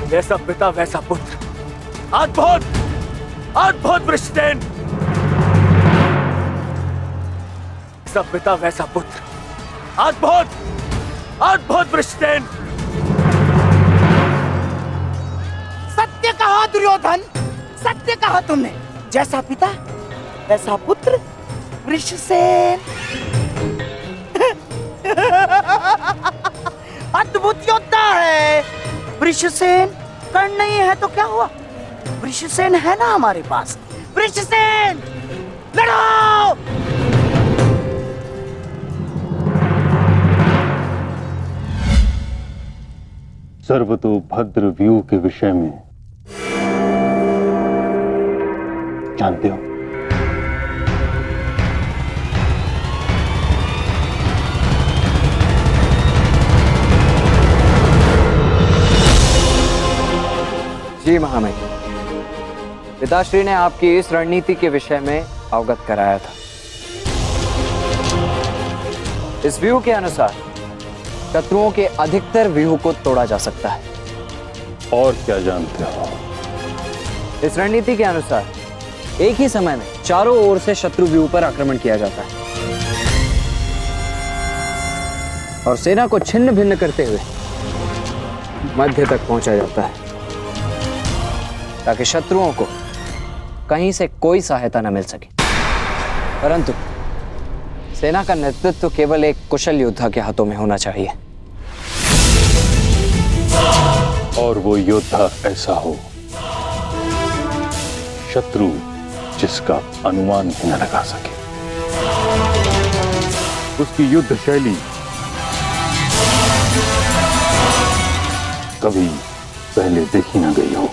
जैसा पिता वैसा पुत्र। अद्भुत, अद्भुत वृषसेन। जैसा पिता वैसा पुत्र। अद्भुत, अद्भुत वृषसेन। सत्य कहा दुर्योधन, सत्य कहा तुमने। जैसा पिता वैसा पुत्र वृषसेन। अद्भुत योद्धा है वृषसेन। कर्ण नहीं है तो क्या हुआ, वृषसेन है ना हमारे पास। वृषसेन लड़ो। सर्वतोभद्र व्यूह के विषय में जानते हो? जी महामहिम, पिताश्री ने आपकी इस रणनीति के विषय में अवगत कराया था। इस व्यूह के अनुसार शत्रुओं के अधिकतर व्यूह को तोड़ा जा सकता है। और क्या जानते हो? इस रणनीति के अनुसार एक ही समय में चारों ओर से शत्रु व्यूह पर आक्रमण किया जाता है और सेना को छिन्न भिन्न करते हुए मध्य तक पहुंचा जाता है ताकि शत्रुओं को कहीं से कोई सहायता न मिल सके। परंतु सेना का नेतृत्व केवल एक कुशल योद्धा के हाथों में होना चाहिए। और वो योद्धा ऐसा हो शत्रु जिसका अनुमान भी न लगा सके। उसकी युद्ध शैली कभी पहले देखी न गई हो।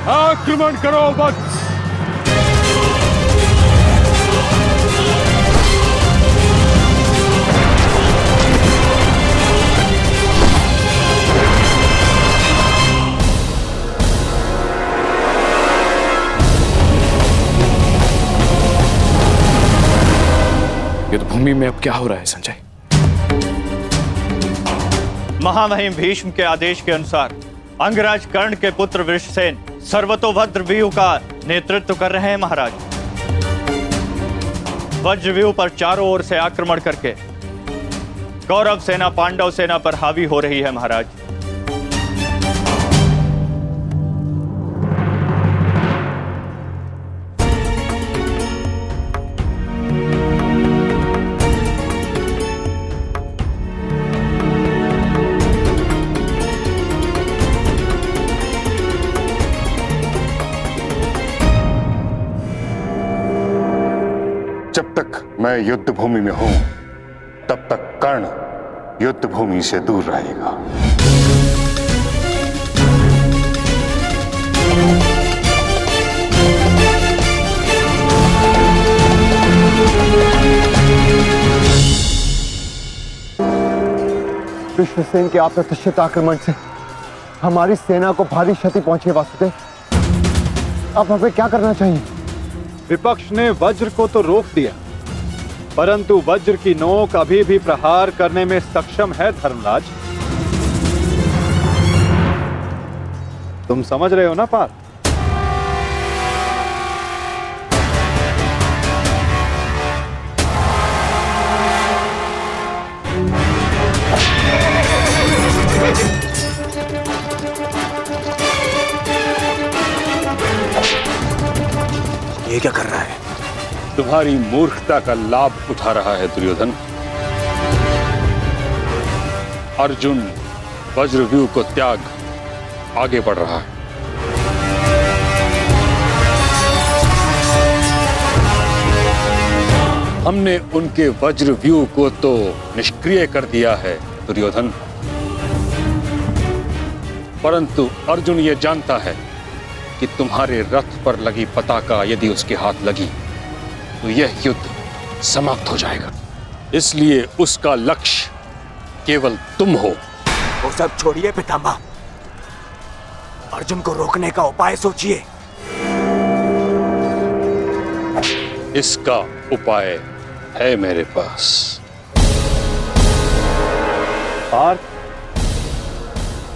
आक्रमण करो वत्स। युद्ध भूमि में अब क्या हो रहा है संजय? महामहिम भीष्म के आदेश के अनुसार अंगराज कर्ण के पुत्र वृषसेन सर्वतोभद्र व्यूह का नेतृत्व कर रहे हैं महाराज। वज्र व्यूह पर चारों ओर से आक्रमण करके कौरव सेना पांडव सेना पर हावी हो रही है महाराज। जब तक मैं युद्ध भूमि में हूं तब तक कर्ण युद्ध भूमि से दूर रहेगा। विश्वसेन के अप्रत्याशित आक्रमण से हमारी सेना को भारी क्षति पहुंची है वासुदेव। अब हमें क्या करना चाहिए? विपक्ष ने वज्र को तो रोक दिया, परंतु वज्र की नोक अभी भी प्रहार करने में सक्षम है धर्मराज। तुम समझ रहे हो ना पार्थ? ये क्या कर रहा है? तुम्हारी मूर्खता का लाभ उठा रहा है दुर्योधन। अर्जुन वज्रव्यूह को त्याग आगे बढ़ रहा है। हमने उनके वज्रव्यूह को तो निष्क्रिय कर दिया है दुर्योधन, परंतु अर्जुन ये जानता है कि तुम्हारे रथ पर लगी पताका यदि उसके हाथ लगी तो यह युद्ध समाप्त हो जाएगा। इसलिए उसका लक्ष्य केवल तुम हो। वो सब छोड़िए पितामह, अर्जुन को रोकने का उपाय सोचिए। इसका उपाय है मेरे पास। पार्थ,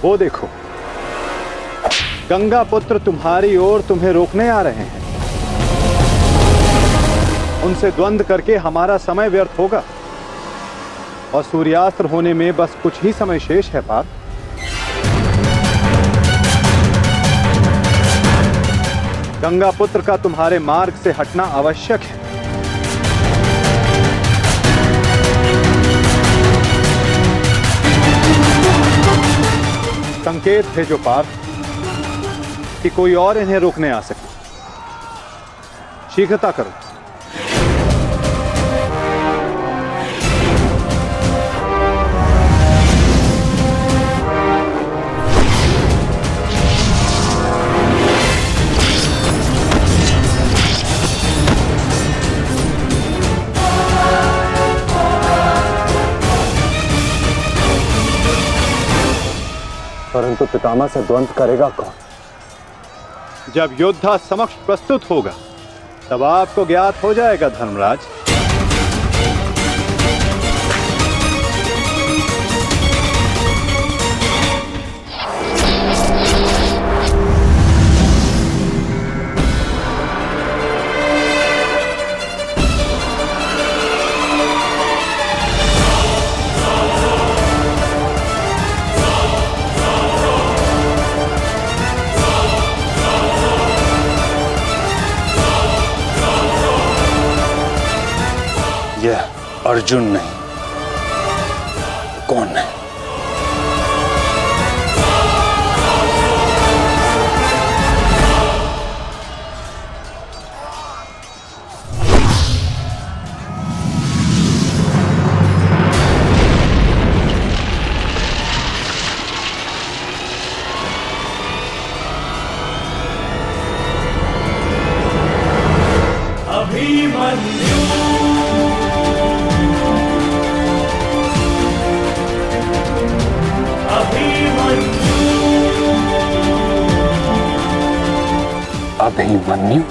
वो देखो, गंगा पुत्र तुम्हारी ओर तुम्हें रोकने आ रहे हैं। उनसे द्वंद्व करके हमारा समय व्यर्थ होगा और सूर्यास्त्र होने में बस कुछ ही समय शेष है। पार्थ, गंगा पुत्र का तुम्हारे मार्ग से हटना आवश्यक है। संकेत भेजो पार्थ कि कोई और इन्हें रोकने आ सके। शीघ्रता करो। परंतु पितामह से द्वंद्व करेगा कौन? जब योद्धा समक्ष प्रस्तुत होगा तब आपको ज्ञात हो जाएगा धर्मराज। यह अर्जुन नहीं, कौन है? अभिमन्यु?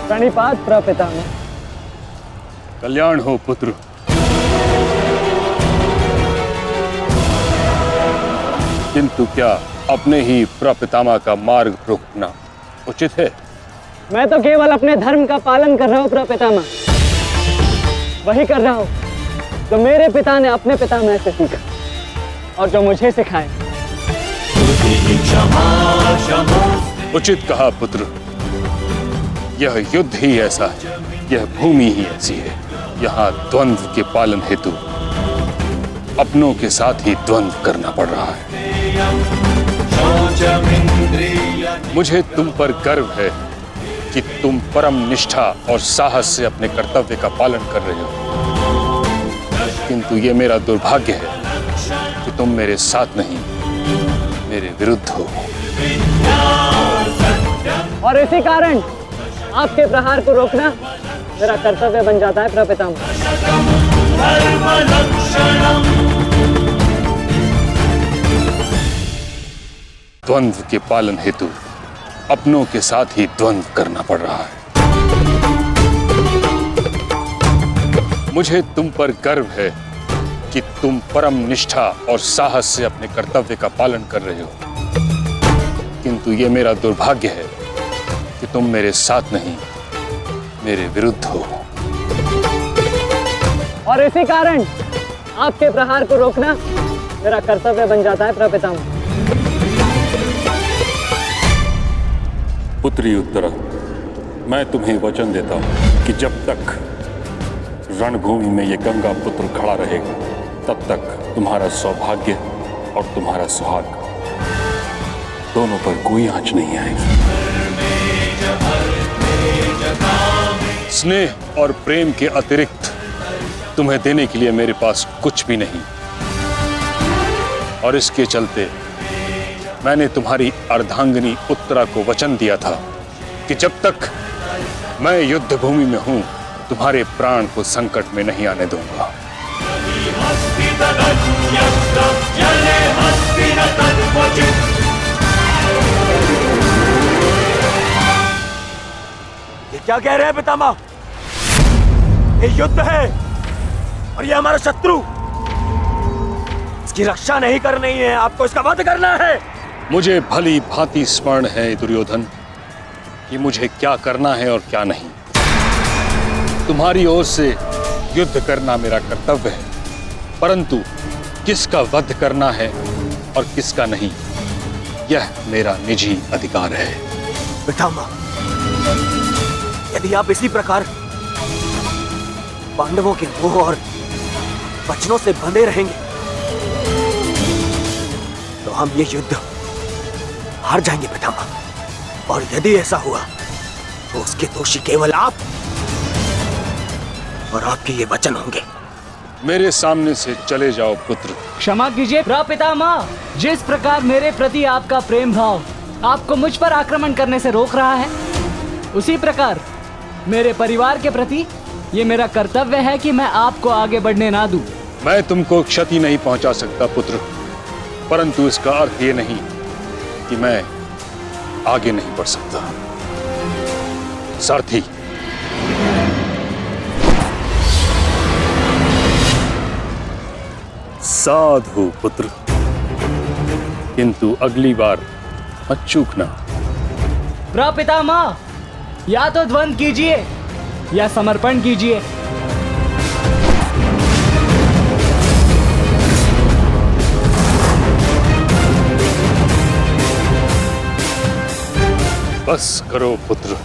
प्रणिपात प्रपितामह। कल्याण हो पुत्र। किंतु क्या अपने ही प्रपितामह का मार्ग रोकना उचित है? मैं तो केवल अपने धर्म का पालन कर रहा हूँ प्रपितामह। वही कर रहा हूँ जो मेरे पिता ने अपने पितामह से सीखा और जो मुझे सिखाए। उचित कहा पुत्र। यह युद्ध ही ऐसा है, यह भूमि ही ऐसी है। यहाँ द्वंद्व के पालन हेतु अपनों के साथ ही द्वंद्व करना पड़ रहा है। मुझे तुम पर गर्व है कि तुम परम निष्ठा और साहस से अपने कर्तव्य का पालन कर रहे हो, किंतु ये मेरा दुर्भाग्य है कि तुम मेरे साथ नहीं, मेरे विरुद्ध हो। और इसी कारण आपके प्रहार को रोकना मेरा कर्तव्य बन जाता है प्रपितामह। द्वंद्व के पालन हेतु अपनों के साथ ही द्वंद्व करना पड़ रहा है। मुझे तुम पर गर्व है कि तुम परम निष्ठा और साहस से अपने कर्तव्य का पालन कर रहे हो, किंतु ये मेरा दुर्भाग्य है कि तुम मेरे साथ नहीं, मेरे विरुद्ध हो। और इसी कारण आपके प्रहार को रोकना मेरा कर्तव्य बन जाता है प्रपितामह। पुत्री उत्तरा, मैं तुम्हें वचन देता हूं कि जब तक रणभूमि में ये गंगा पुत्र खड़ा रहेगा, तब तक तुम्हारा सौभाग्य और तुम्हारा सुहाग दोनों पर कोई आंच नहीं आएगी। स्नेह और प्रेम के अतिरिक्त तुम्हें देने के लिए मेरे पास कुछ भी नहीं, और इसके चलते मैंने तुम्हारी अर्धांगिनी उत्तरा को वचन दिया था कि जब तक मैं युद्ध भूमि में हूं, तुम्हारे प्राण को संकट में नहीं आने दूंगा। ये क्या कह रहे हैं पितामह? ये युद्ध है और ये हमारा शत्रु, इसकी रक्षा नहीं करनी है, आपको इसका वध करना है। मुझे भली भांति स्मरण है दुर्योधन कि मुझे क्या करना है और क्या नहीं। तुम्हारी ओर से युद्ध करना मेरा कर्तव्य है, परंतु किसका वध करना है और किसका नहीं, यह मेरा निजी अधिकार है। पितामह, यदि आप इसी प्रकार पांडवों के मोह और वचनों से बंधे रहेंगे तो हम ये युद्ध हार जाएंगे पितामह। और यदि ऐसा हुआ तो उसके दोषी केवल आप और आपके ये वचन होंगे। मेरे सामने से चले जाओ पुत्र। क्षमा कीजिए प्रपितामह, जिस प्रकार मेरे प्रति आपका प्रेम भाव आपको मुझ पर आक्रमण करने से रोक रहा है, उसी प्रकार मेरे परिवार के प्रति ये मेरा कर्तव्य है कि मैं आपको आगे बढ़ने ना दूं। मैं तुमको क्षति नहीं पहुंचा सकता पुत्र, परंतु इसका अर्थ ये नहीं कि मैं आगे नहीं बढ़ सकता। सारथी, साधु पुत्र, किंतु अगली बार मत चूकना। प्रपितामह, या तो द्वंद्व कीजिए या समर्पण कीजिए। बस करो पुत्र।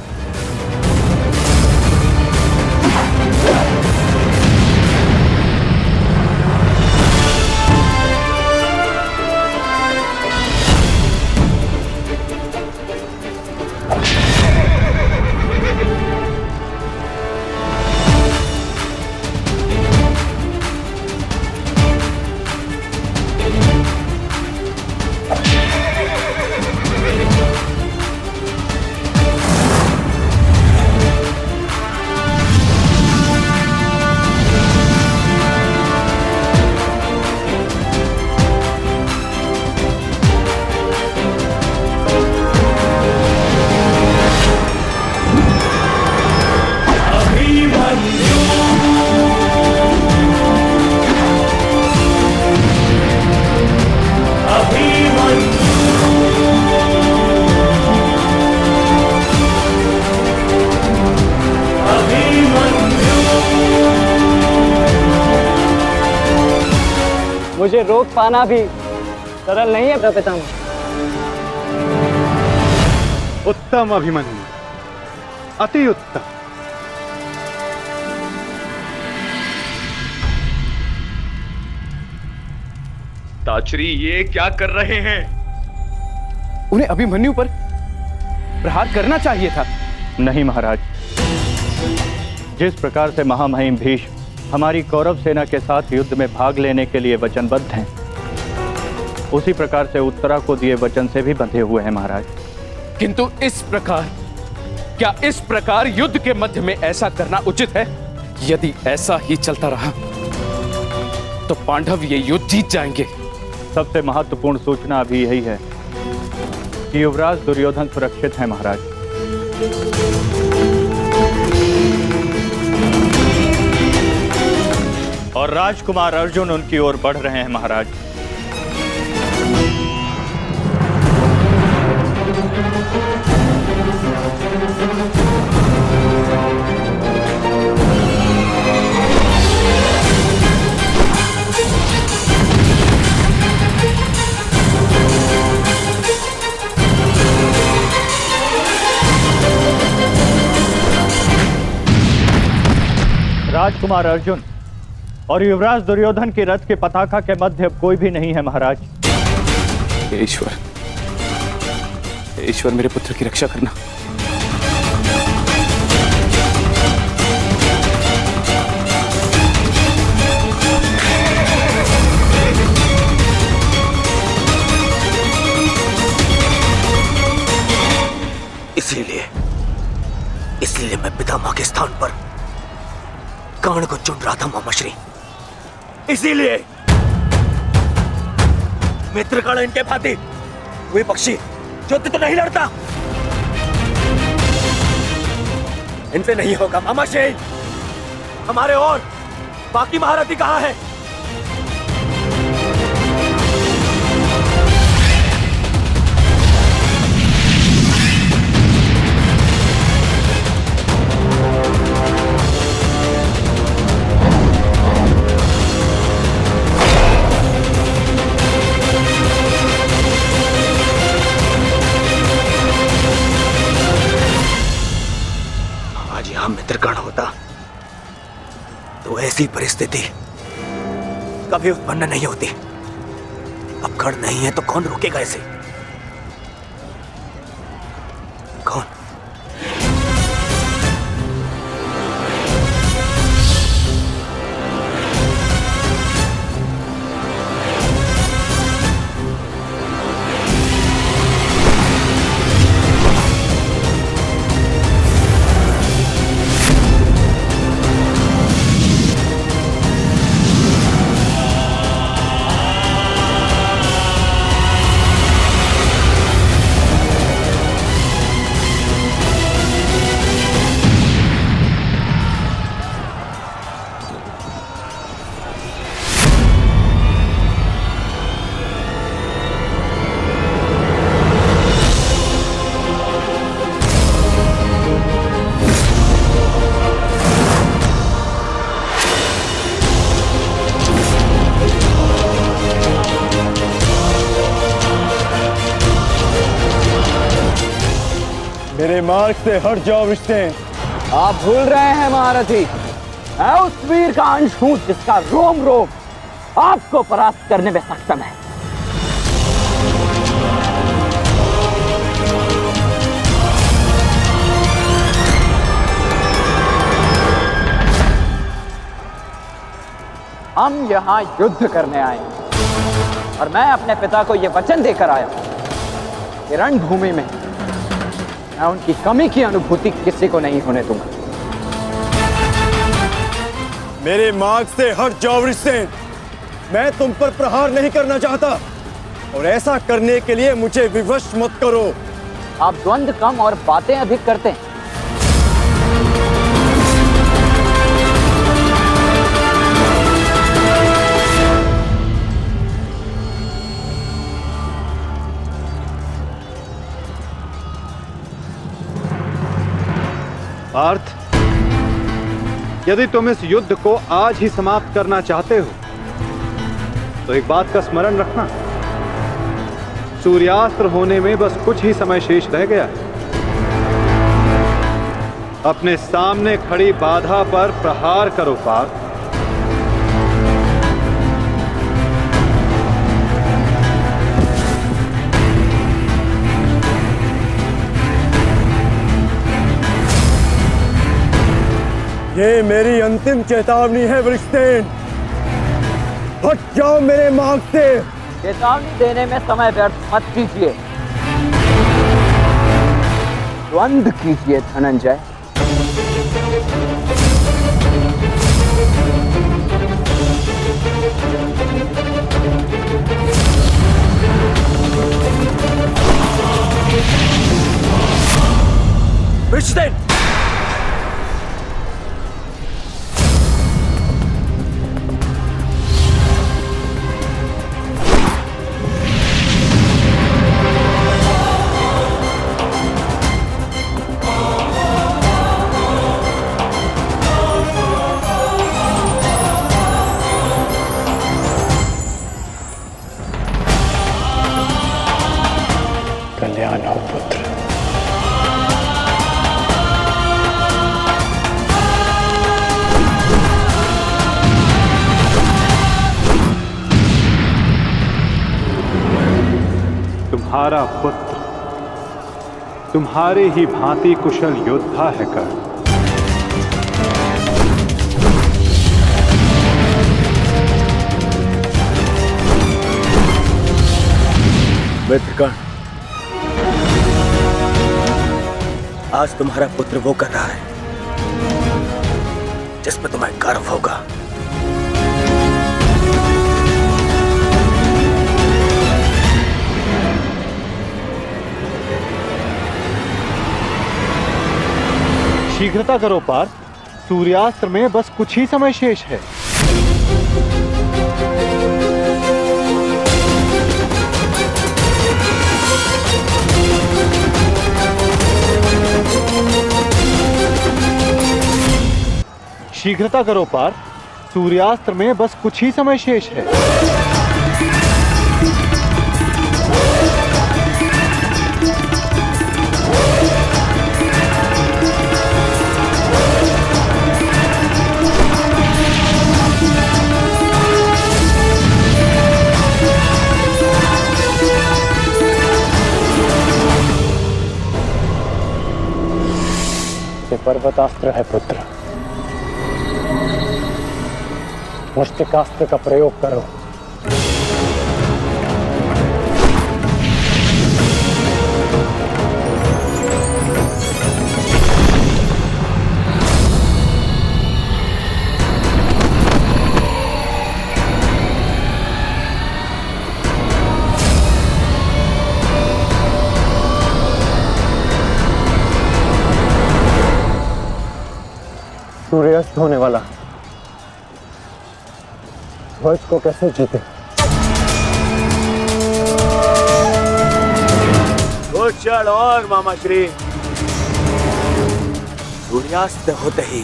मुझे रोक पाना भी सरल नहीं है प्रपितामह। उत्तम अभिमन्यु, अति उत्तम। ताचरी, ये क्या कर रहे हैं? उन्हें अभिमन्यु पर प्रहार करना चाहिए था। नहीं महाराज, जिस प्रकार से महामहिम भीष्म हमारी कौरव सेना के साथ युद्ध में भाग लेने के लिए वचनबद्ध हैं, उसी प्रकार से उत्तरा को दिए वचन से भी बंधे हुए हैं महाराज। किंतु क्या इस प्रकार युद्ध के मध्य में ऐसा करना उचित है? यदि ऐसा ही चलता रहा तो पांडव ये युद्ध जीत जाएंगे। सबसे महत्वपूर्ण सूचना अभी यही है कि युवराज दुर्योधन सुरक्षित हैं महाराज। और राजकुमार अर्जुन उनकी ओर बढ़ रहे हैं महाराज। राजकुमार अर्जुन और युवराज दुर्योधन की रथ के पताका के मध्य कोई भी नहीं है महाराज। ईश्वर, ईश्वर मेरे पुत्र की रक्षा करना। इसलिए मैं पितामह के स्थान पर कर्ण को चुन रहा था मामाश्री। इसीलिए मित्रगण इनके भांति वे पक्षी युद्ध तो नहीं लड़ता। इनसे नहीं होगा मामाशय। हमारे और बाकी महारथी कहाँ हैं? आज यहां मित्रगण होता तो ऐसी परिस्थिति कभी उत्पन्न नहीं होती। अब गण नहीं है तो कौन रोकेगा इसे? कौन? मेरे मार्ग से हट जाओ वृषसेन। आप भूल रहे हैं महारथी, मैं उस वीर का अंश हूं जिसका रोम रोम आपको परास्त करने में सक्षम है। हम यहाँ युद्ध करने आए हैं और मैं अपने पिता को यह वचन देकर आया कि रणभूमि में मैं उनकी कमी की अनुभूति किसी को नहीं होने दूंगा। मेरे मार्ग से हट जाओ वृषसेन। मैं तुम पर प्रहार नहीं करना चाहता और ऐसा करने के लिए मुझे विवश मत करो। आप द्वंद्व कम और बातें अधिक करते हैं। पार्थ, यदि तुम इस युद्ध को आज ही समाप्त करना चाहते हो तो एक बात का स्मरण रखना, सूर्यास्त्र होने में बस कुछ ही समय शेष रह गया है। अपने सामने खड़ी बाधा पर प्रहार करो पार्थ। ये मेरी अंतिम चेतावनी है वृषसेन। हट जाओ मेरे मार्ग से। चेतावनी देने में समय व्यर्थ मत कीजिए, द्वंद्व कीजिए धनंजय। वृषसेन, कल्याण हो पुत्र। तुम्हारा पुत्र तुम्हारे ही भांति कुशल योद्धा है कर्ण। मित्रगण, आज तुम्हारा पुत्र वो कर रहा है जिस पर तुम्हें गर्व होगा। शीघ्रता करो पार्थ, सूर्यास्त्र में बस कुछ ही समय शेष है। शीघ्रता करो पार्थ, सूर्यास्त्र में बस कुछ ही समय शेष है। ये पर्वतास्त्र है पुत्र, मुष्टिकास्त्र का प्रयोग करो। सूर्यास्त होने वाला, ध्वज को कैसे जीते? दो क्षण और मामा श्री। सूर्यास्त होते ही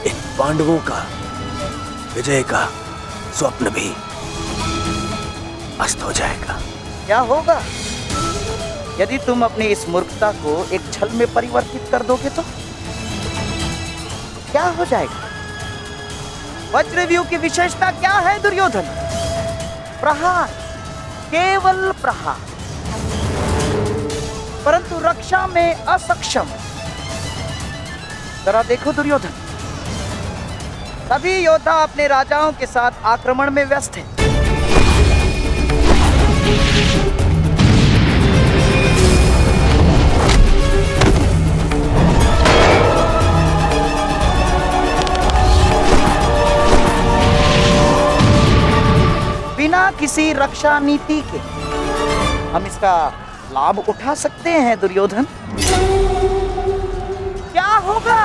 इन पांडवों का विजय का स्वप्न भी अस्त हो जाएगा। क्या होगा यदि तुम अपनी इस मूर्खता को एक छल में परिवर्तित कर दोगे तो क्या हो जाएगा? वज्रव्यूह की विशेषता क्या है दुर्योधन? प्रहार, केवल प्रहार, परंतु रक्षा में असक्षम। जरा देखो दुर्योधन, सभी योद्धा अपने राजाओं के साथ आक्रमण में व्यस्त हैं। बिना किसी रक्षा नीति के हम इसका लाभ उठा सकते हैं दुर्योधन। क्या होगा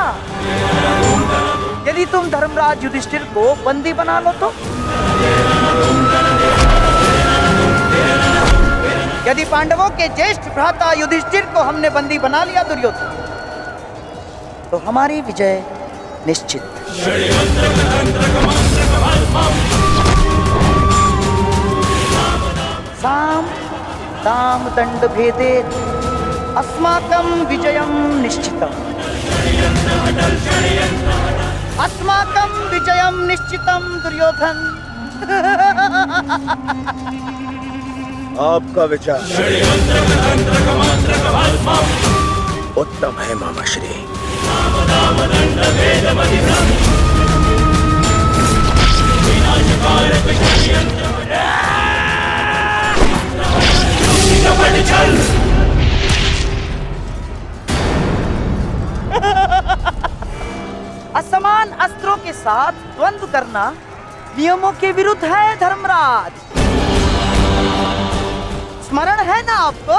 यदि तुम धर्मराज युधिष्ठिर को बंदी बना लो तो? यदि पांडवों के ज्येष्ठ भ्राता युधिष्ठिर को हमने बंदी बना लिया दुर्योधन, तो हमारी विजय निश्चित। साम दाम दंड भेदे अस्माकं विजयं निश्चितम्। अस्माकं विजयं निश्चितम् दुर्योधन। आपका विचार उत्तम है मामा श्री। असमान अस्त्रों के साथ द्वंद्व करना नियमों के विरुद्ध है धर्मराज। स्मरण है ना आपको?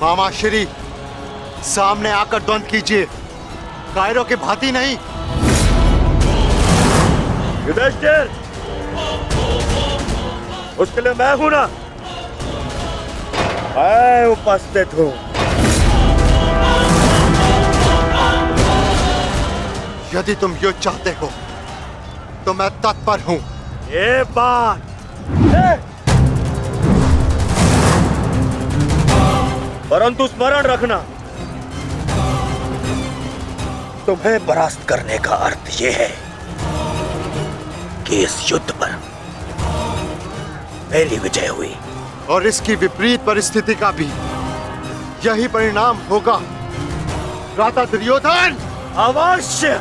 मामा श्री, सामने आकर द्वंद्व कीजिए, कायरों की भांति नहीं। युधिष्ठिर, उसके लिए मैं हूं ना, मैं उपस्थित हूं। यदि तुम युद्ध चाहते हो तो मैं तत्पर हूं। ये बात परंतु स्मरण रखना, तुम्हें परास्त करने का अर्थ यह है कि इस युद्ध पर मेरी विजय हुई, और इसकी विपरीत परिस्थिति का भी यही परिणाम होगा भ्राता दुर्योधन। अवश्य।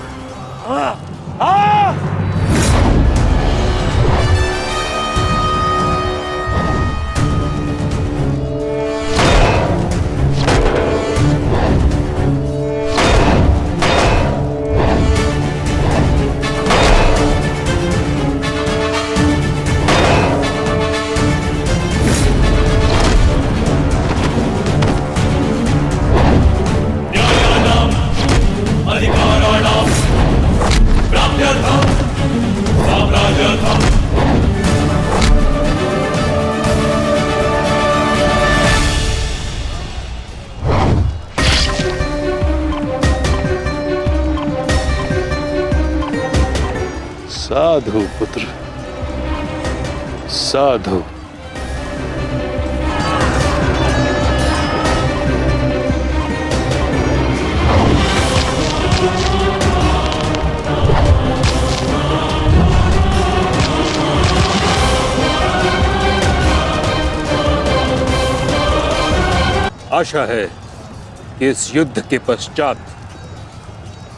साधु पुत्र, साधु। आशा है कि इस युद्ध के पश्चात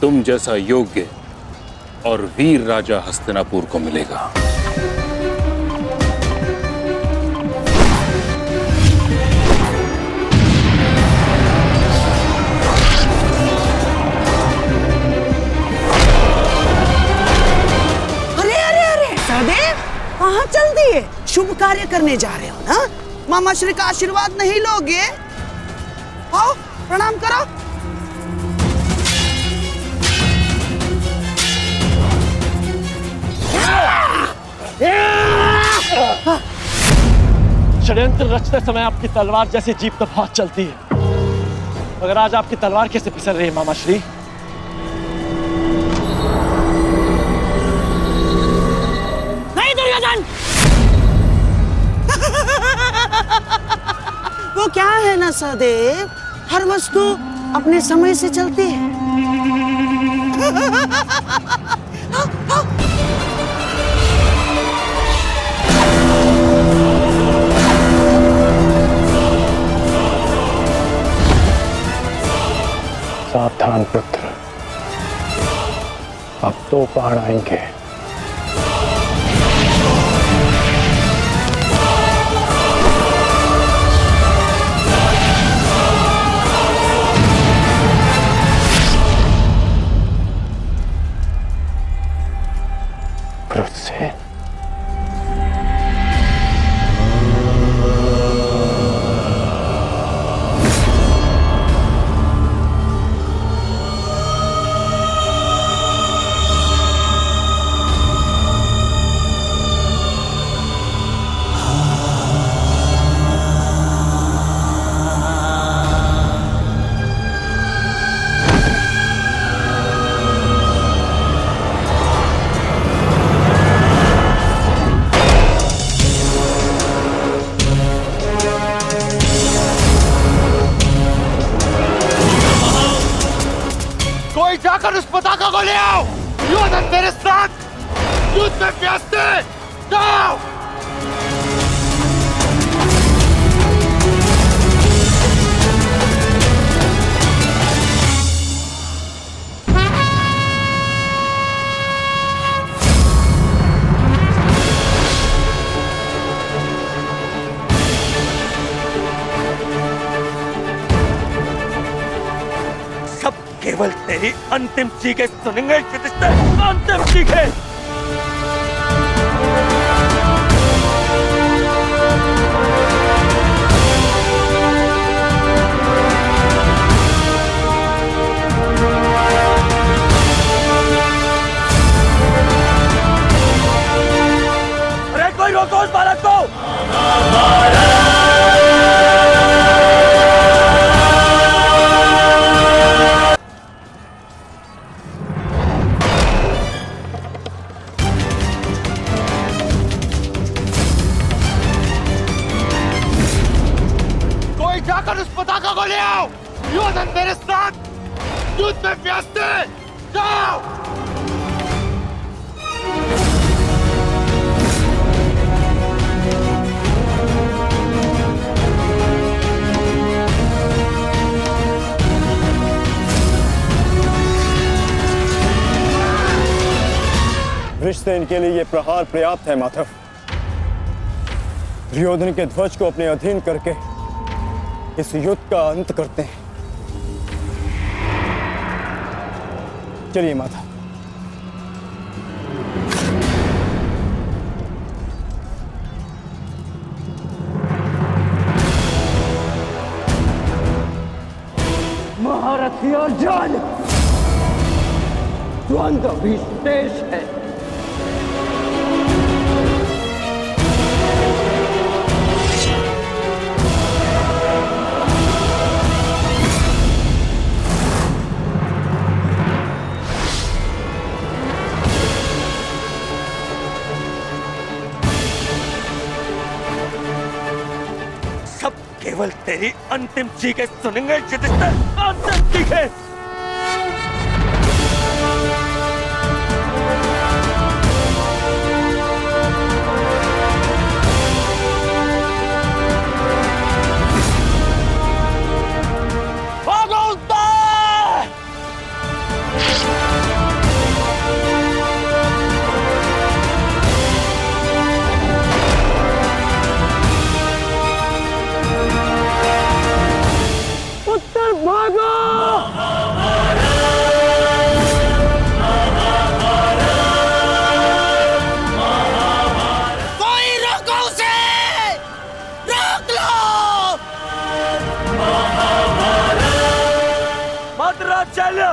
तुम जैसा योग्य और वीर राजा हस्तिनापुर को मिलेगा। अरे अरे अरे सहदेव, कहाँ चल दिए? शुभ कार्य करने जा रहे हो ना? मामा श्री का आशीर्वाद नहीं लोगे? आओ प्रणाम करो। षड्यंत्र रचते समय आपकी तलवार जैसी जीप तो बहुत चलती है, मगर आज आपकी तलवार कैसे फिसल रही है मामा श्री? नहीं दुर्योधन, वो क्या है ना सहदेव, हर वस्तु अपने समय से चलती है। सावधान पुत्र, अब तो बाण आएंगे। से जाकर उस पताका को ले आओ। योधन मेरे साथ युद्ध में व्यस्त है। जाओ। केवल तेरी अंतिम चीखें सुनेंगे युधिष्ठिर, अंतिम चीखें। अरे कोई रोको उस बालक को। जाकर उस पताका को ले आओ। योधन मेरे साथ युद्ध में व्यस्त है। जाओ। वृषसेन के लिए यह प्रहार पर्याप्त है माधव। दुर्योधन के ध्वज को अपने अधीन करके इस युद्ध का अंत करते हैं। चलिए माता। महारथी अर्जुन, द्वंद्व भी शेष है। तेरी अंतिम चीखें सुनेंगे युधिष्ठिर, अंतिम चीखें। भागो उत्तर! उत्तर भागो! कोई रोको उसे! रोक लो! मद्राचल्य,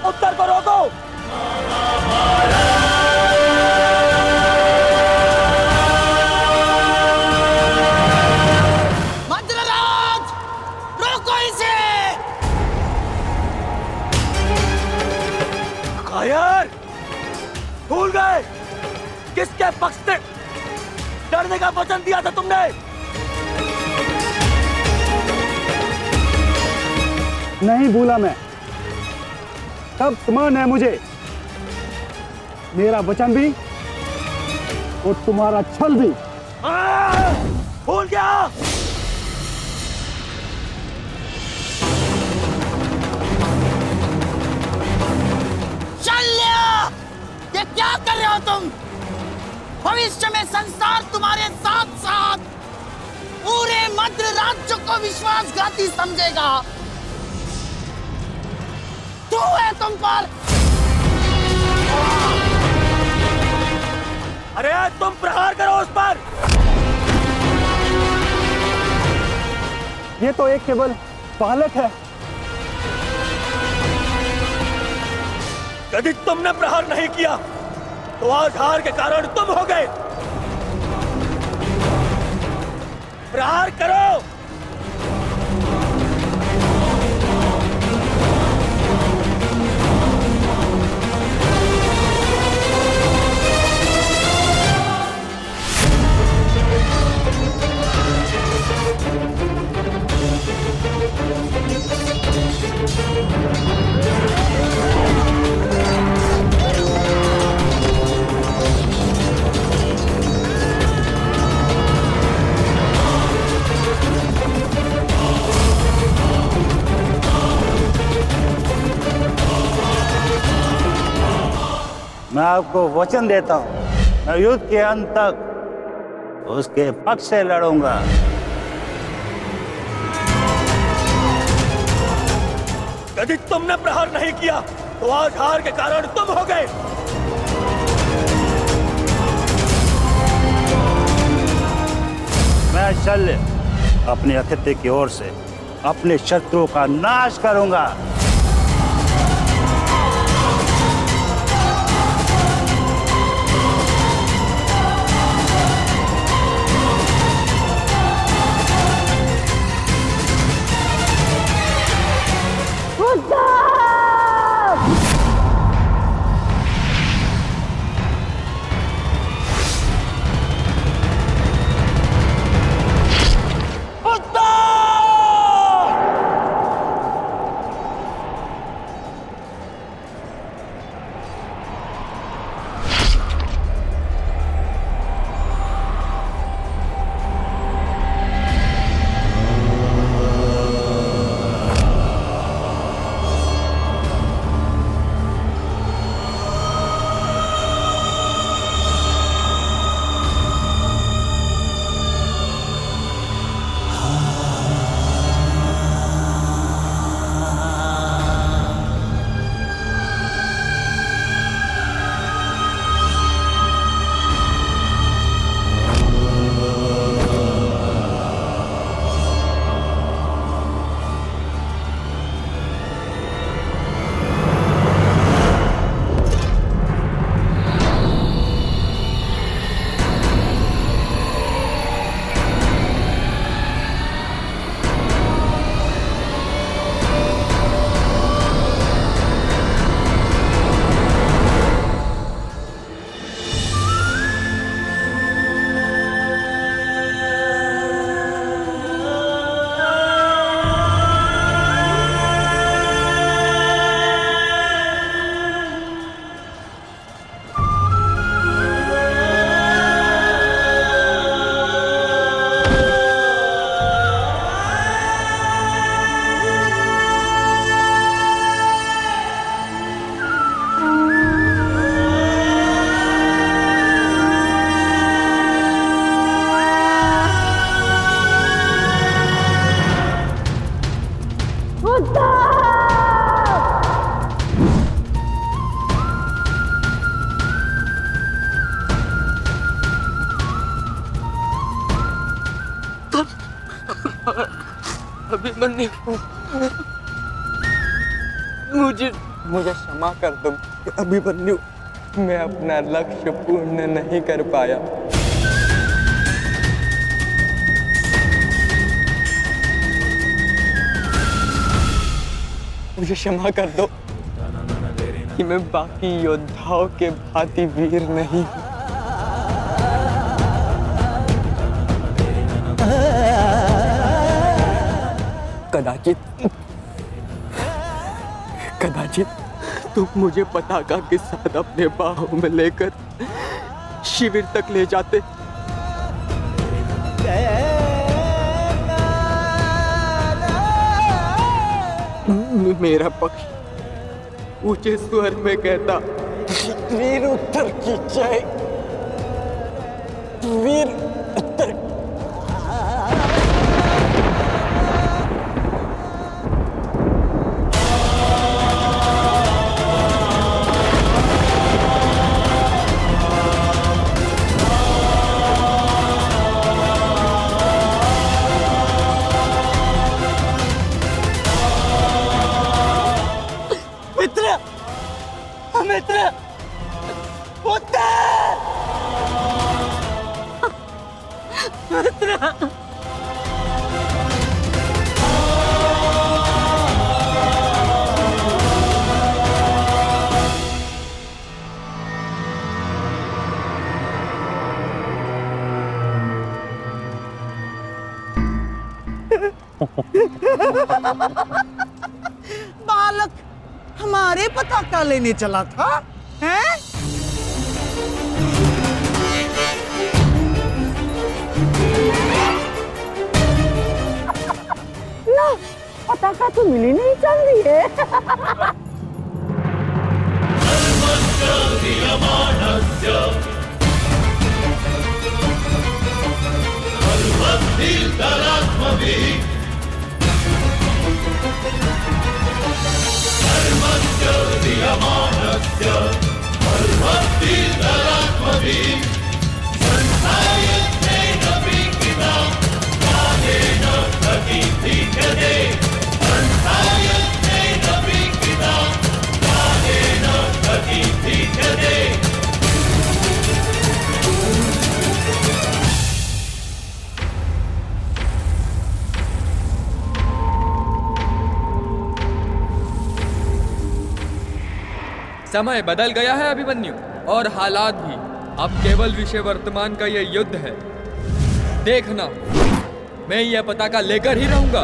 उत्तर को रोको। मद्रराज, रोको इसे! कायर, भूल गए किसके पक्ष से लड़ने का वचन दिया था तुमने? नहीं भूला मैं। तब तुमने मुझे मेरा वचन भी और तुम्हारा छल भी। भूल गया? शल्य! ये क्या कर रहे हो तुम? भविष्य में संसार तुम्हारे साथ साथ पूरे मद्र राज्य को विश्वासघाती समझेगा। तू है तुम पर। अरे तुम प्रहार करो उस पर। ये तो एक केवल बालक है। यदि तुमने प्रहार नहीं किया तो आज हार के कारण तुम हो गए। प्रहार करो। मैं आपको वचन देता हूं, मैं युद्ध के अंत तक उसके पक्ष से लड़ूंगा। यदि तुमने प्रहार नहीं किया तो आज हार के कारण तुम हो गए। मैं शल्य अपने अतिथि की ओर से अपने शत्रुओं का नाश करूंगा। अभिमन्यु, मुझे मुझे क्षमा कर दो अभिमन्यु, मैं अपना लक्ष्य पूर्ण नहीं कर पाया। मुझे क्षमा कर दो कि मैं बाकी योद्धाओं के भांति वीर नहीं हूं। कदाचित तुम मुझे पताका के साथ अपने बाहों में लेकर शिविर तक ले जाते। मेरा पक्ष ऊंचे स्वर में कहता, वीर उत्तर की जय, वीर उत्तर। मित्र, उत्तर! मित्र! बालक हमारे पताका लेने चला था, हैं? ना, पताका तो मिली नहीं चल रही है। समय बदल गया है अभिमन्यु, और हालात भी। अब केवल विषय वर्तमान का यह युद्ध है। देखना, मैं यह पताका लेकर ही रहूंगा।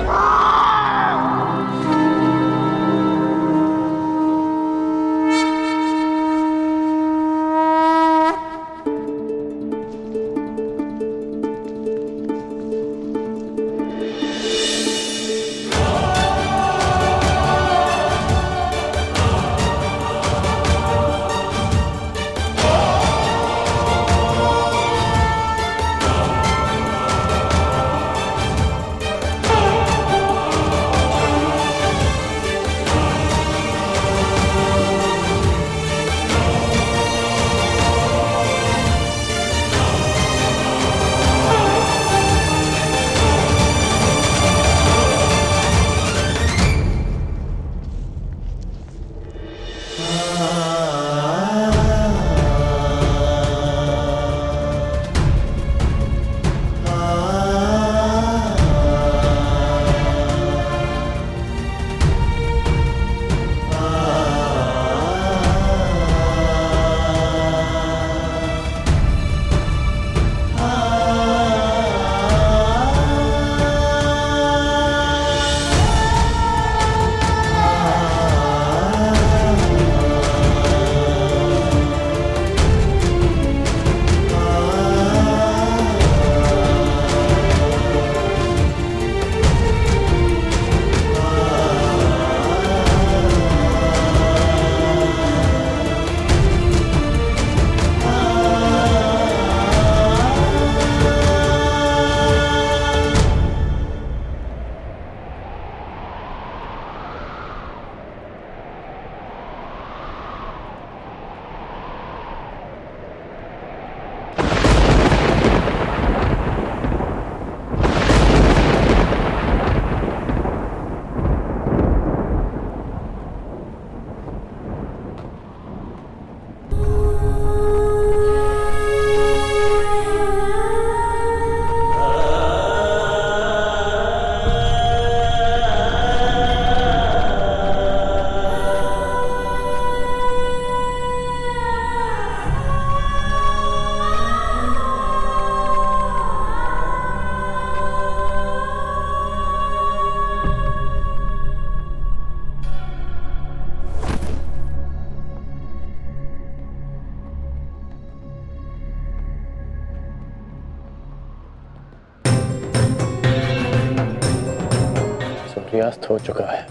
सूर्यास्त हो चुका है,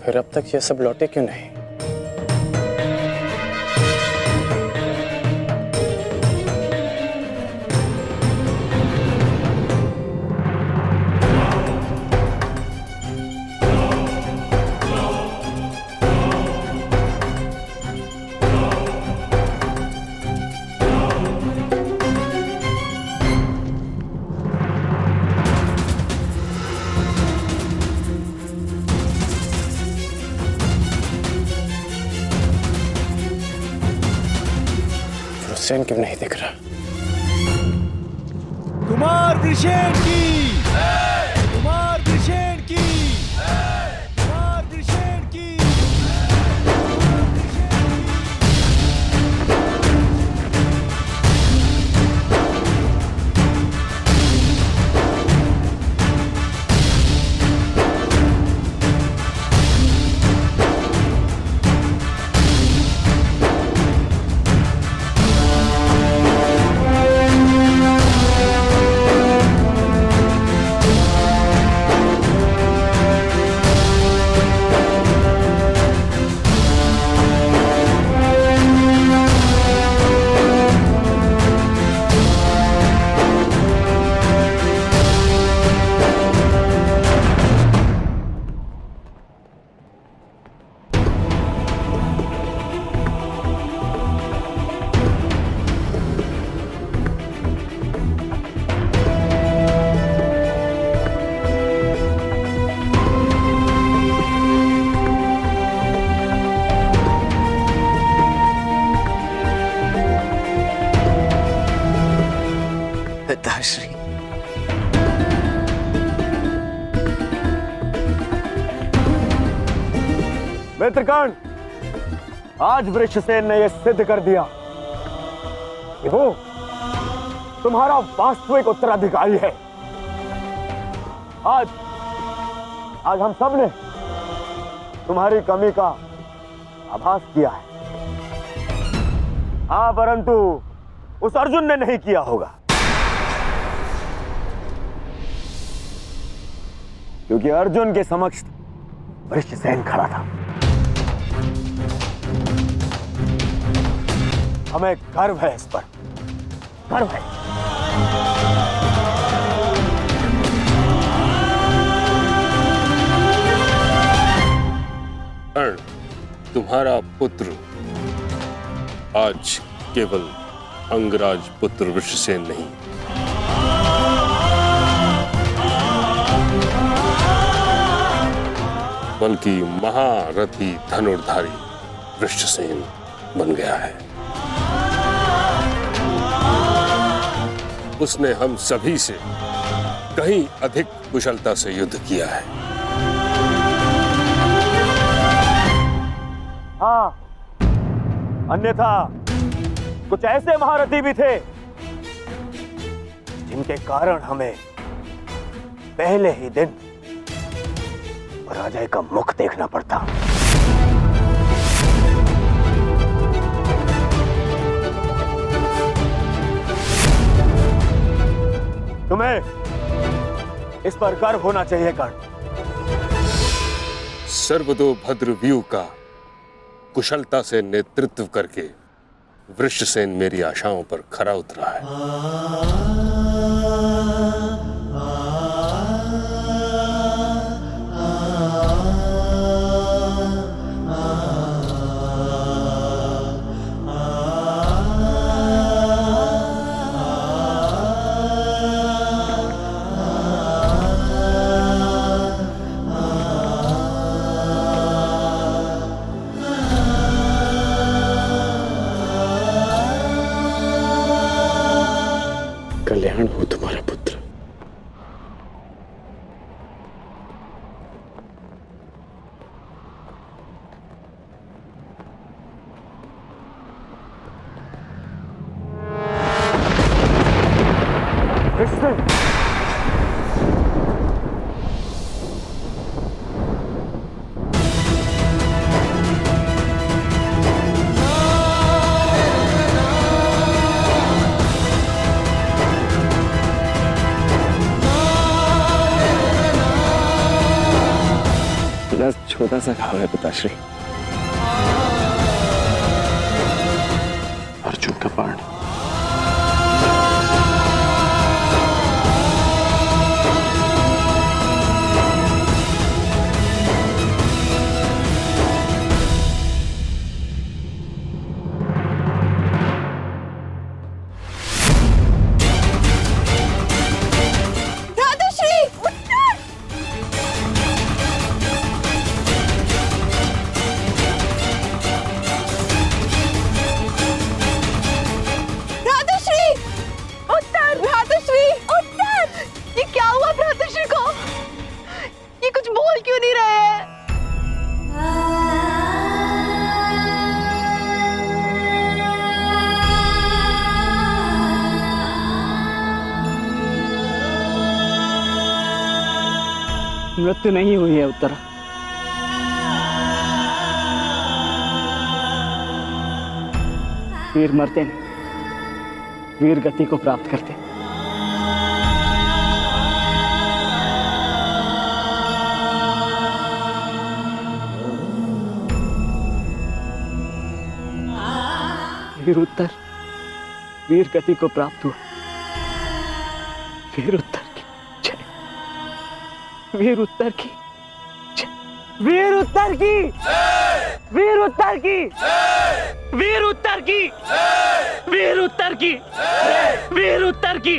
फिर अब तक ये सब लौटे क्यों नहीं? हुसैन क्यों नहीं दिख रहा? कुमार त्रिशेन की, कुमार त्रिशेन की, कुमार त्रिशेन की। पिताश्री, मित्रगण, आज वृषसेन ने यह सिद्ध कर दिया कि वो तुम्हारा वास्तविक उत्तराधिकारी है। आज हम सब ने तुम्हारी कमी का आभास किया है। हाँ, परंतु उस अर्जुन ने नहीं किया होगा, क्योंकि अर्जुन के समक्ष वृषसेन खड़ा था। हमें गर्व है, इस पर गर्व है। कर्ण, तुम्हारा पुत्र आज केवल अंगराज पुत्र वृषसेन नहीं, बल्कि महारथी धनुर्धारी वृषसेन बन गया है। उसने हम सभी से कहीं अधिक कुशलता से युद्ध किया है। हाँ, अन्यथा कुछ ऐसे महारथी भी थे जिनके कारण हमें पहले ही दिन पराजय का मुख देखना पड़ता। तुम्हें इस पर गर्व होना चाहिए कर्ण। सर्वतोभद्र व्यूह का कुशलता से नेतृत्व करके वृषसेन मेरी आशाओं पर खरा उतरा है। बड़ा छोटा सा घाव है पिताश्री। अर्जुन का बाण। मृत्यु नहीं हुई है उत्तरा। वीर मरते नहीं, वीर गति को प्राप्त करते। वीर उत्तर वीर गति को प्राप्त हुआ। वीर उत्तर की जय। वीर उत्तर की जय। वीर उत्तर की वीर उत्तर की वीर उत्तर की वीर उत्तर की वीर उत्तर की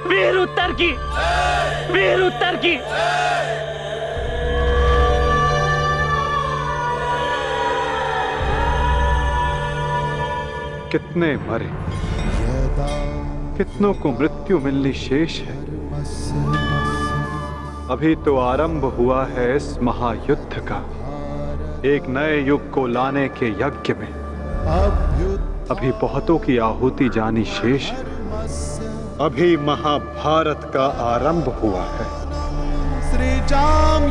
वीर उत्तर की वीर उत्तर की। कितने मरे, कितनों को मृत्यु मिलनी शेष है। अभी तो आरंभ हुआ है इस महायुद्ध का, एक नए युग को लाने के यज्ञ में। अभी बहुतों की आहुति जानी शेष है। अभी महाभारत का आरंभ हुआ है। श्री जाम